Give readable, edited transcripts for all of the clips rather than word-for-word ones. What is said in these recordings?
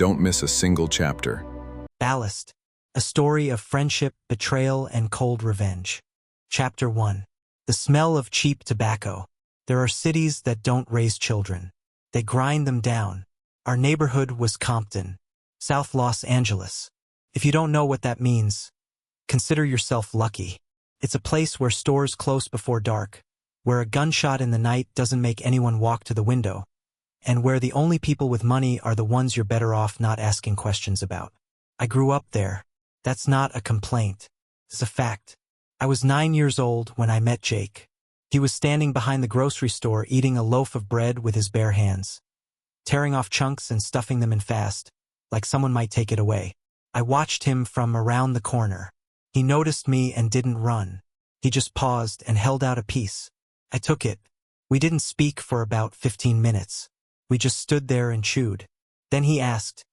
don't miss a single chapter. Ballast, a story of friendship, betrayal, and cold revenge. Chapter 1. The smell of cheap tobacco. There are cities that don't raise children. They grind them down. Our neighborhood was Compton, South Los Angeles. If you don't know what that means, consider yourself lucky. It's a place where stores close before dark, where a gunshot in the night doesn't make anyone walk to the window, and where the only people with money are the ones you're better off not asking questions about. I grew up there. That's not a complaint. It's a fact. I was 9 years old when I met Jake. He was standing behind the grocery store eating a loaf of bread with his bare hands, tearing off chunks and stuffing them in fast, like someone might take it away. I watched him from around the corner. He noticed me and didn't run. He just paused and held out a piece. I took it. We didn't speak for about 15 minutes. We just stood there and chewed. Then he asked,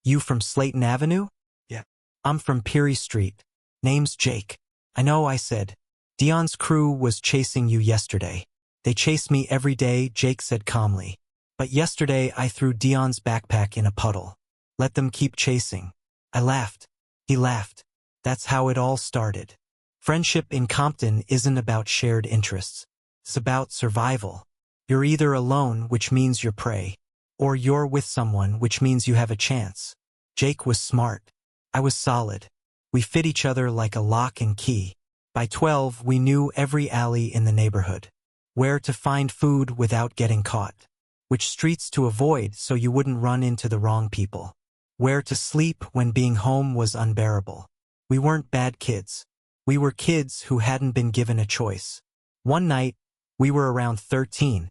"You from Slayton Avenue?" "Yeah." "I'm from Peary Street. Name's Jake." "I know," I said. "Dion's crew was chasing you yesterday." "They chase me every day," Jake said calmly. "But yesterday I threw Dion's backpack in a puddle. Let them keep chasing." I laughed. He laughed. That's how it all started. Friendship in Compton isn't about shared interests. It's about survival. You're either alone, which means you're prey, or you're with someone, which means you have a chance. Jake was smart. I was solid. We fit each other like a lock and key. By 12, we knew every alley in the neighborhood, where to find food without getting caught, which streets to avoid so you wouldn't run into the wrong people, where to sleep when being home was unbearable. We weren't bad kids. We were kids who hadn't been given a choice. One night, we were around 13.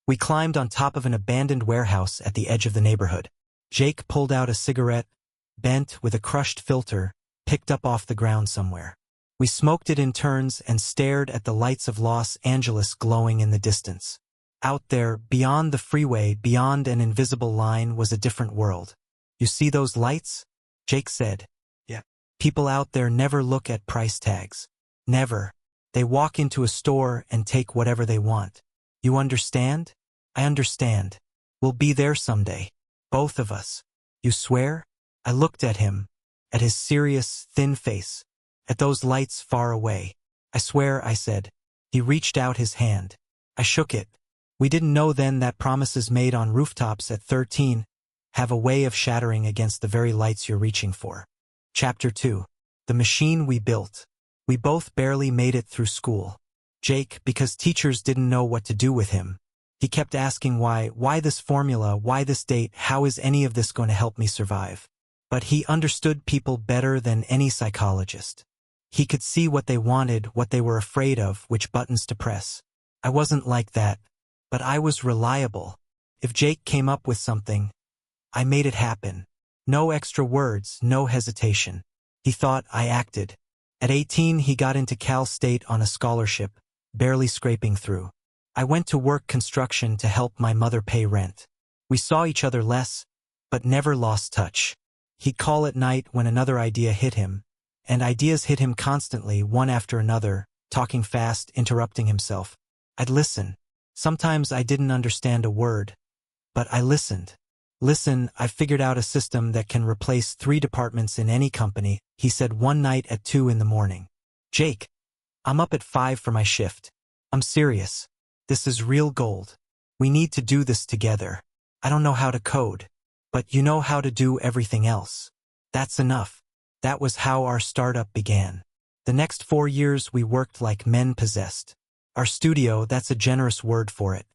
We climbed on top of an abandoned warehouse at the edge of the neighborhood. Jake pulled out a cigarette, bent with a crushed filter, picked up off the ground somewhere. We smoked it in turns and stared at the lights of Los Angeles glowing in the distance. Out there, beyond the freeway, beyond an invisible line, was a different world. "You see those lights?" Jake said. "Yeah." "People out there never look at price tags. Never. They walk into a store and take whatever they want. You understand?" "I understand. We'll be there someday. Both of us." "You swear?" I looked at him, at his serious, thin face, at those lights far away. "I swear," I said. He reached out his hand. I shook it. We didn't know then that promises made on rooftops at 13 have a way of shattering against the very lights you're reaching for. Chapter 2. The machine we built. We both barely made it through school. Jake, because teachers didn't know what to do with him. He kept asking why this formula, why this date, how is any of this going to help me survive? But he understood people better than any psychologist. He could see what they wanted, what they were afraid of, which buttons to press. I wasn't like that, but I was reliable. If Jake came up with something, I made it happen. No extra words, no hesitation. He thought, I acted. At 18, he got into Cal State on a scholarship, barely scraping through. I went to work construction to help my mother pay rent. We saw each other less, but never lost touch. He'd call at night when another idea hit him, and ideas hit him constantly, one after another, talking fast, interrupting himself. I'd listen. Sometimes I didn't understand a word, but I listened. "Listen, I've figured out a system that can replace 3 departments in any company," he said one night at 2 in the morning. "Jake, I'm up at 5 for my shift. I'm serious. This is real gold. We need to do this together. I don't know how to code, but you know how to do everything else. That's enough." That was how our startup began. The next 4 years we worked like men possessed. Our studio, that's a generous word for it.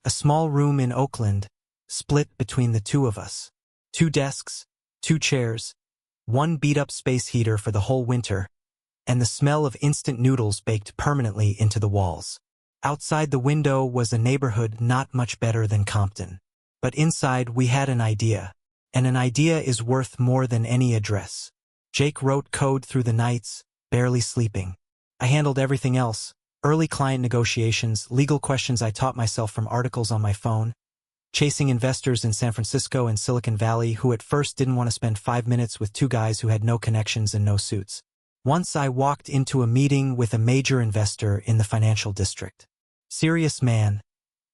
A small room in Oakland, split between the 2 of us. 2 desks, 2 chairs, 1 beat-up space heater for the whole winter, and the smell of instant noodles baked permanently into the walls. Outside the window was a neighborhood not much better than Compton. But inside we had an idea, and an idea is worth more than any address. Jake wrote code through the nights, barely sleeping. I handled everything else, early client negotiations, legal questions I taught myself from articles on my phone, chasing investors in San Francisco and Silicon Valley who at first didn't want to spend 5 minutes with 2 guys who had no connections and no suits. Once I walked into a meeting with a major investor in the financial district. Serious man,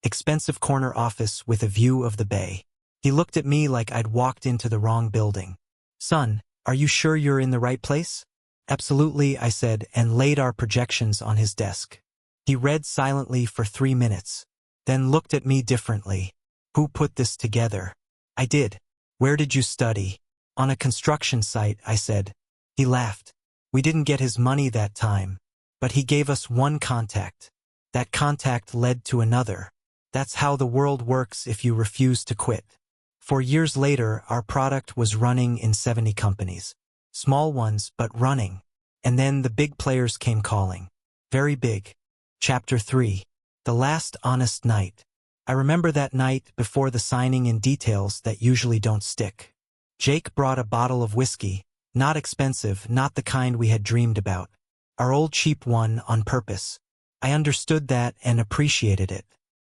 expensive corner office with a view of the bay. He looked at me like I'd walked into the wrong building. "Son, are you sure you're in the right place?" "Absolutely," I said, and laid our projections on his desk. He read silently for 3 minutes, then looked at me differently. "Who put this together?" "I did." "Where did you study?" "On a construction site," I said. He laughed. "We didn't get his money that time, but he gave us one contact. That contact led to another. That's how the world works if you refuse to quit." 4 years later, our product was running in 70 companies. Small ones, but running. And then the big players came calling. Very big. Chapter 3. The Last Honest Night. I remember that night before the signing in details that usually don't stick. Jake brought a bottle of whiskey, not expensive, not the kind we had dreamed about. Our old cheap one on purpose. I understood that and appreciated it.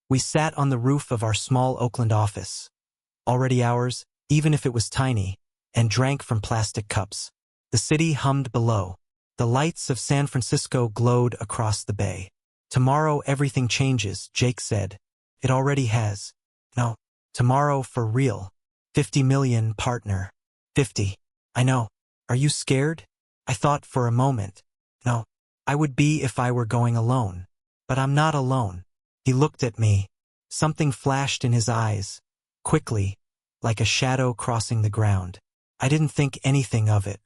We sat on the roof of our small Oakland office. Already ours, even if it was tiny, and drank from plastic cups. The city hummed below. The lights of San Francisco glowed across the bay. "Tomorrow everything changes," Jake said. "It already has." "No, tomorrow for real. 50 million, partner." 50. "I know. Are you scared?" I thought for a moment. No, I would be if I were going alone. But I'm not alone. He looked at me. Something flashed in his eyes. Quickly, like a shadow crossing the ground. I didn't think anything of it.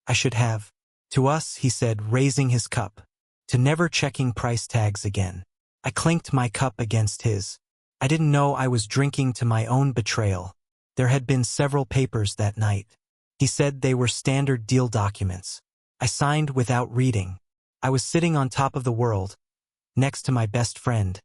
I should have. "To us," he said, raising his cup. "To never checking price tags again." I clinked my cup against his. I didn't know I was drinking to my own betrayal. There had been several papers that night. He said they were standard deal documents. I signed without reading. I was sitting on top of the world, next to my best friend,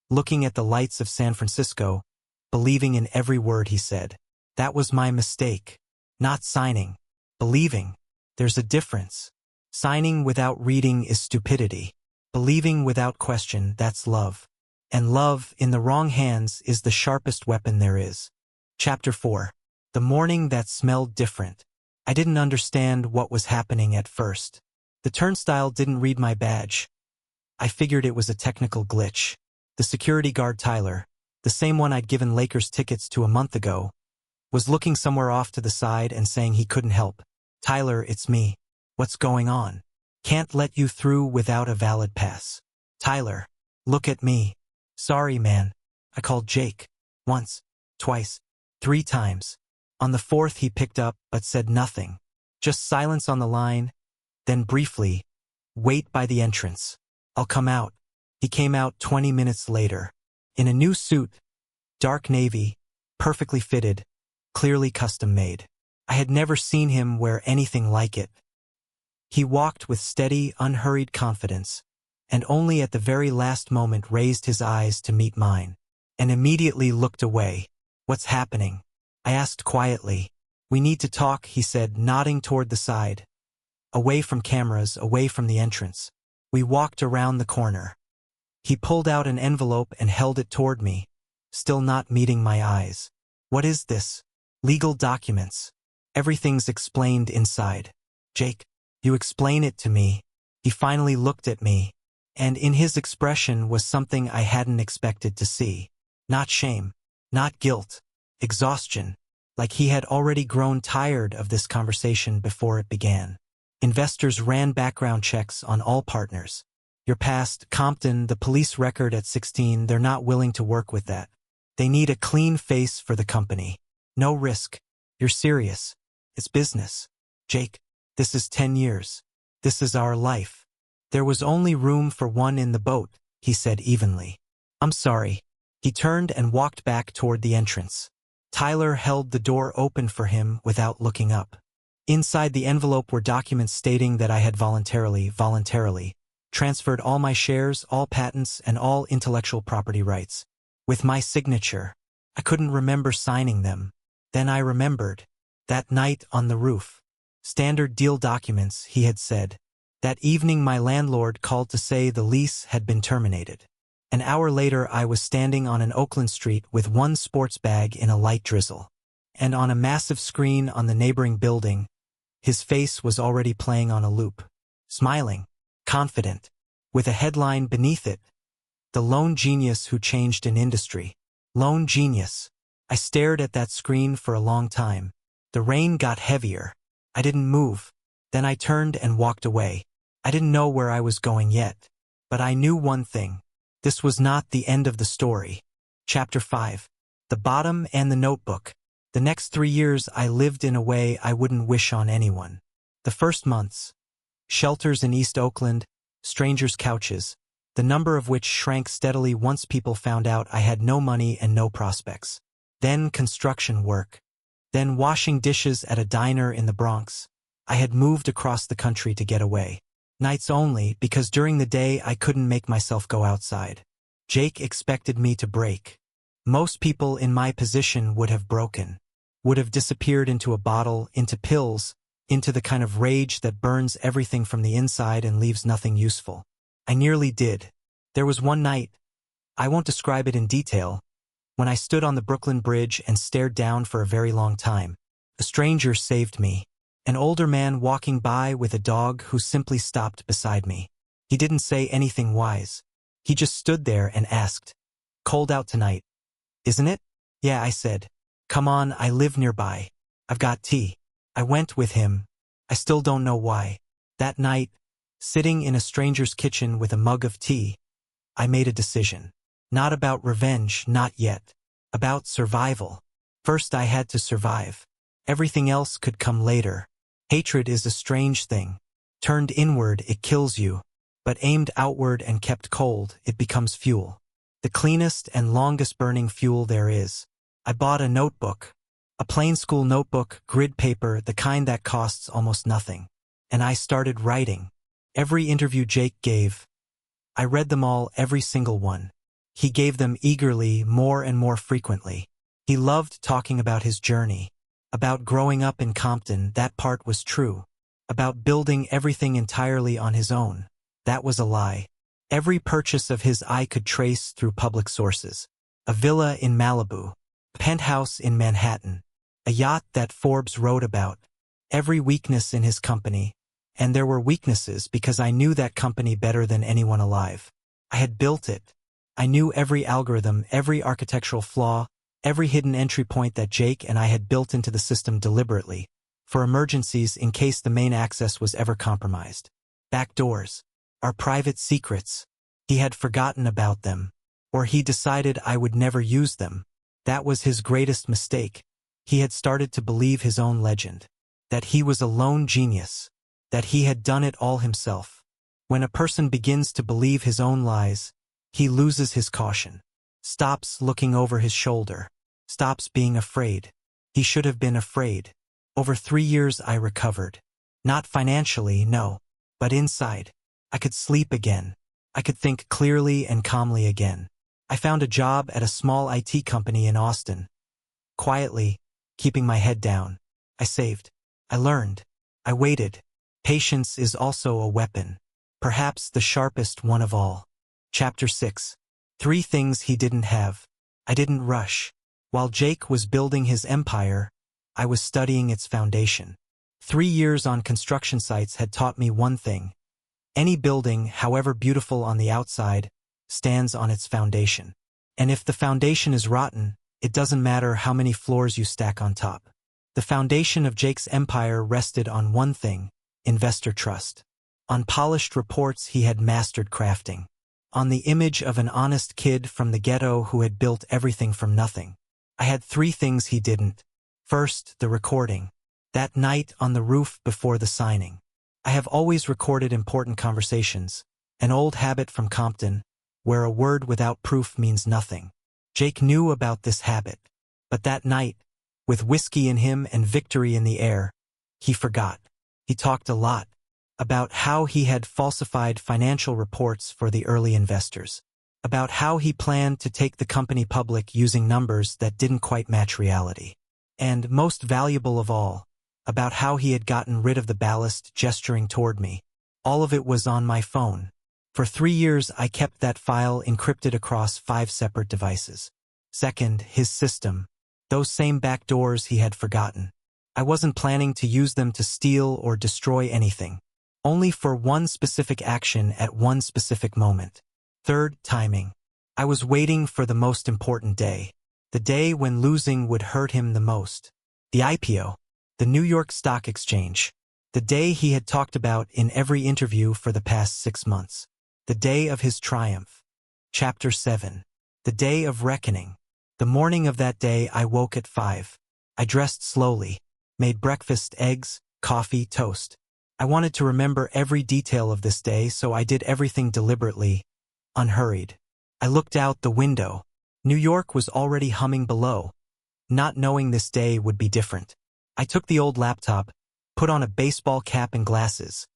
looking at the lights of San Francisco, believing in every word he said. That was my mistake. Not signing. Believing. There's a difference. Signing without reading is stupidity. Believing without question, that's love. And love, in the wrong hands, is the sharpest weapon there is. Chapter 4. The morning that smelled different. I didn't understand what was happening at first. The turnstile didn't read my badge. I figured it was a technical glitch. The security guard Tyler, the same one I'd given Lakers tickets to a month ago, was looking somewhere off to the side and saying he couldn't help. "Tyler, it's me. What's going on? Can't let you through without a valid pass." "Tyler, look at me." "Sorry, man." I called Jake. Once, twice, 3 times. On the 4th he picked up but said nothing. Just silence on the line, then briefly, "Wait by the entrance. I'll come out." He came out 20 minutes later. In a new suit, dark navy, perfectly fitted, clearly custom made. I had never seen him wear anything like it. He walked with steady, unhurried confidence, and only at the very last moment raised his eyes to meet mine, and immediately looked away. "What's happening?" I asked quietly. "We need to talk," he said, nodding toward the side. Away from cameras, away from the entrance. We walked around the corner. He pulled out an envelope and held it toward me, still not meeting my eyes. "What is this?" "Legal documents. Everything's explained inside." "Jake, you explain it to me." He finally looked at me, and in his expression was something I hadn't expected to see. Not shame, not guilt, exhaustion, like he had already grown tired of this conversation before it began. Investors ran background checks on all partners. Your past, Compton, the police record at 16, they're not willing to work with that. They need a clean face for the company. No risk. You're serious. It's business. "Jake, this is 10 years. This is our life." "There was only room for one in the boat," he said evenly. "I'm sorry." He turned and walked back toward the entrance. Tyler held the door open for him without looking up. Inside the envelope were documents stating that I had voluntarily, transferred all my shares, all patents, and all intellectual property rights. With my signature. I couldn't remember signing them. Then I remembered. That night on the roof. Standard deal documents, he had said. That evening my landlord called to say the lease had been terminated. An hour later I was standing on an Oakland street with one sports bag in a light drizzle. And on a massive screen on the neighboring building, his face was already playing on a loop. Smiling. Confident. With a headline beneath it. The lone genius who changed an industry. Lone genius. I stared at that screen for a long time. The rain got heavier. I didn't move. Then I turned and walked away. I didn't know where I was going yet. But I knew one thing. This was not the end of the story. Chapter 5. The Bottom and the Notebook. The next 3 years I lived in a way I wouldn't wish on anyone. The first months. Shelters in East Oakland, strangers' couches, the number of which shrank steadily once people found out I had no money and no prospects. Then construction work. Then washing dishes at a diner in the Bronx. I had moved across the country to get away. Nights only, because during the day I couldn't make myself go outside. Jake expected me to break. Most people in my position would have broken. Would have disappeared into a bottle, into pills, into the kind of rage that burns everything from the inside and leaves nothing useful. I nearly did. There was one night, I won't describe it in detail, when I stood on the Brooklyn Bridge and stared down for a very long time. A stranger saved me. An older man walking by with a dog who simply stopped beside me. He didn't say anything wise. He just stood there and asked, "Cold out tonight, isn't it?" "Yeah," I said. "Come on, I live nearby. I've got tea." I went with him. I still don't know why. That night, sitting in a stranger's kitchen with a mug of tea, I made a decision. Not about revenge, not yet. About survival. First I had to survive. Everything else could come later. Hatred is a strange thing. Turned inward, it kills you. But aimed outward and kept cold, it becomes fuel. The cleanest and longest burning fuel there is. I bought a notebook. A plain school notebook, grid paper, the kind that costs almost nothing. And I started writing. Every interview Jake gave. I read them all, every single one. He gave them eagerly, more and more frequently. He loved talking about his journey. About growing up in Compton, that part was true. About building everything entirely on his own. That was a lie. Every purchase of his I could trace through public sources. A villa in Malibu. A penthouse in Manhattan. A yacht that Forbes wrote about. Every weakness in his company. And there were weaknesses because I knew that company better than anyone alive. I had built it. I knew every algorithm, every architectural flaw, every hidden entry point that Jake and I had built into the system deliberately, for emergencies in case the main access was ever compromised. Back doors. Our private secrets. He had forgotten about them. Or he decided I would never use them. That was his greatest mistake. He had started to believe his own legend. That he was a lone genius. That he had done it all himself. When a person begins to believe his own lies, he loses his caution. Stops looking over his shoulder. Stops being afraid. He should have been afraid. Over 3 years I recovered. Not financially, no. But inside. I could sleep again. I could think clearly and calmly again. I found a job at a small IT company in Austin. Quietly, keeping my head down. I saved. I learned. I waited. Patience is also a weapon. Perhaps the sharpest one of all. Chapter 6. 3 things he didn't have. I didn't rush. While Jake was building his empire, I was studying its foundation. 3 years on construction sites had taught me one thing. Any building, however beautiful on the outside, stands on its foundation. And if the foundation is rotten, it doesn't matter how many floors you stack on top. The foundation of Jake's empire rested on one thing: investor trust. On polished reports he had mastered crafting. On the image of an honest kid from the ghetto who had built everything from nothing. I had 3 things he didn't. First, the recording. That night on the roof before the signing. I have always recorded important conversations, an old habit from Compton, where a word without proof means nothing. Jake knew about this habit. But that night, with whiskey in him and victory in the air, he forgot. He talked a lot about how he had falsified financial reports for the early investors, about how he planned to take the company public using numbers that didn't quite match reality, and, most valuable of all, about how he had gotten rid of the Ballast gesturing toward me. All of it was on my phone. For 3 years I kept that file encrypted across 5 separate devices. Second, his system. Those same back doors he had forgotten. I wasn't planning to use them to steal or destroy anything. Only for one specific action at one specific moment. Third, timing. I was waiting for the most important day. The day when losing would hurt him the most. The IPO. The New York Stock Exchange. The day he had talked about in every interview for the past 6 months. The day of his triumph. Chapter 7. The day of reckoning. The morning of that day I woke at 5. I dressed slowly, made breakfast, eggs, coffee, toast. I wanted to remember every detail of this day, so I did everything deliberately, unhurried. I looked out the window. New York was already humming below, not knowing this day would be different. I took the old laptop, put on a baseball cap and glasses.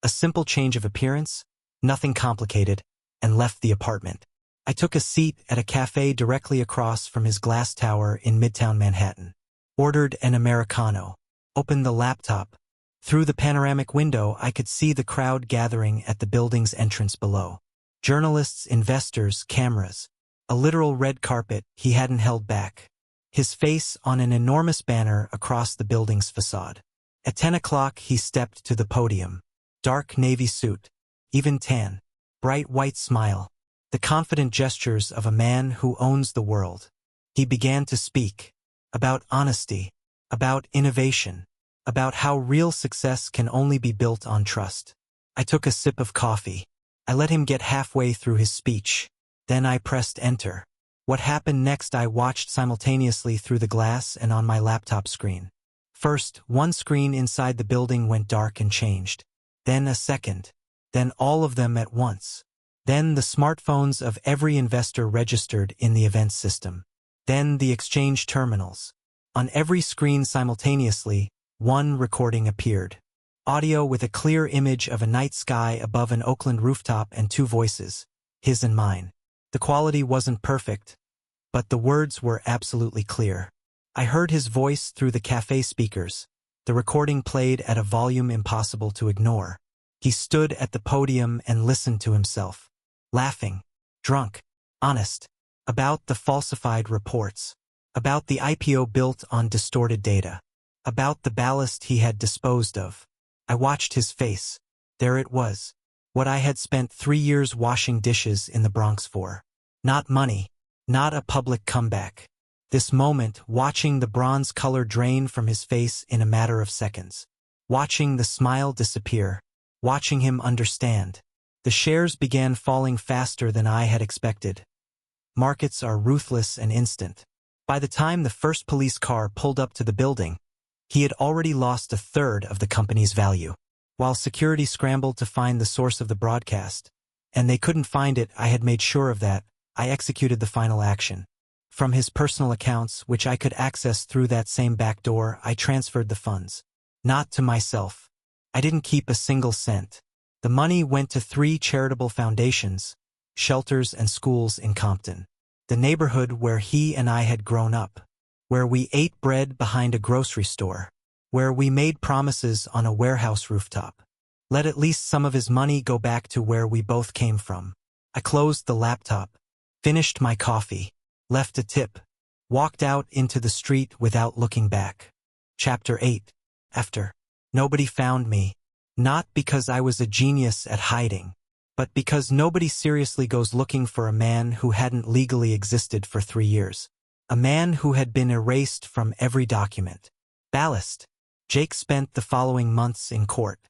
A simple change of appearance, nothing complicated, and left the apartment. I took a seat at a cafe directly across from his glass tower in Midtown Manhattan. Ordered an Americano. Opened the laptop. Through the panoramic window, I could see the crowd gathering at the building's entrance below. Journalists, investors, cameras. A literal red carpet he hadn't held back. His face on an enormous banner across the building's facade. At 10 o'clock, he stepped to the podium. Dark navy suit. Even tan. Bright white smile. The confident gestures of a man who owns the world. He began to speak. About honesty. About innovation. About how real success can only be built on trust. I took a sip of coffee. I let him get halfway through his speech. Then I pressed enter. What happened next I watched simultaneously through the glass and on my laptop screen. First, one screen inside the building went dark and changed. Then a second. Then all of them at once. Then the smartphones of every investor registered in the event system. Then the exchange terminals. On every screen simultaneously, one recording appeared. Audio with a clear image of a night sky above an Oakland rooftop and 2 voices, his and mine. The quality wasn't perfect, but the words were absolutely clear. I heard his voice through the cafe speakers. The recording played at a volume impossible to ignore. He stood at the podium and listened to himself. Laughing. Drunk. Honest. About the falsified reports. About the IPO built on distorted data. About the ballast he had disposed of. I watched his face. There it was. What I had spent 3 years washing dishes in the Bronx for. Not money. Not a public comeback. This moment, watching the bronze color drain from his face in a matter of seconds. Watching the smile disappear. Watching him understand. The shares began falling faster than I had expected. Markets are ruthless and instant. By the time the first police car pulled up to the building, he had already lost 1/3 of the company's value. While security scrambled to find the source of the broadcast, and they couldn't find it, I had made sure of that. I executed the final action. From his personal accounts, which I could access through that same back door, I transferred the funds. Not to myself. I didn't keep a single cent. The money went to 3 charitable foundations, shelters and schools in Compton. The neighborhood where he and I had grown up. Where we ate bread behind a grocery store. Where we made promises on a warehouse rooftop. Let at least some of his money go back to where we both came from. I closed the laptop. Finished my coffee. Left a tip. Walked out into the street without looking back. Chapter 8. After. Nobody found me. Not because I was a genius at hiding, but because nobody seriously goes looking for a man who hadn't legally existed for 3 years. A man who had been erased from every document. Ballast. Jake spent the following months in court.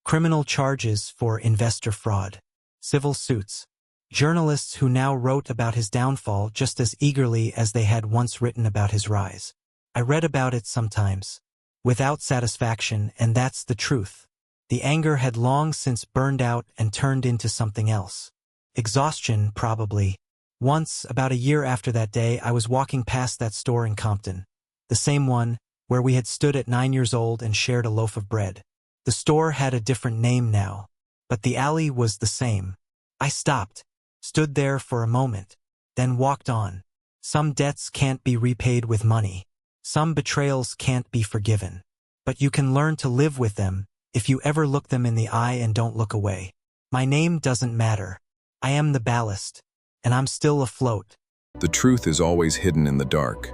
Criminal charges for investor fraud. Civil suits. Journalists who now wrote about his downfall just as eagerly as they had once written about his rise. I read about it sometimes. Without satisfaction, and that's the truth. The anger had long since burned out and turned into something else. Exhaustion, probably. Once, about a year after that day, I was walking past that store in Compton. The same one, where we had stood at 9 years old and shared a loaf of bread. The store had a different name now, but the alley was the same. I stopped, stood there for a moment, then walked on. Some debts can't be repaid with money. Some betrayals can't be forgiven. But you can learn to live with them if you ever look them in the eye and don't look away. My name doesn't matter. I am the ballast, and I'm still afloat. The truth is always hidden in the dark.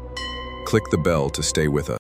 Click the bell to stay with us.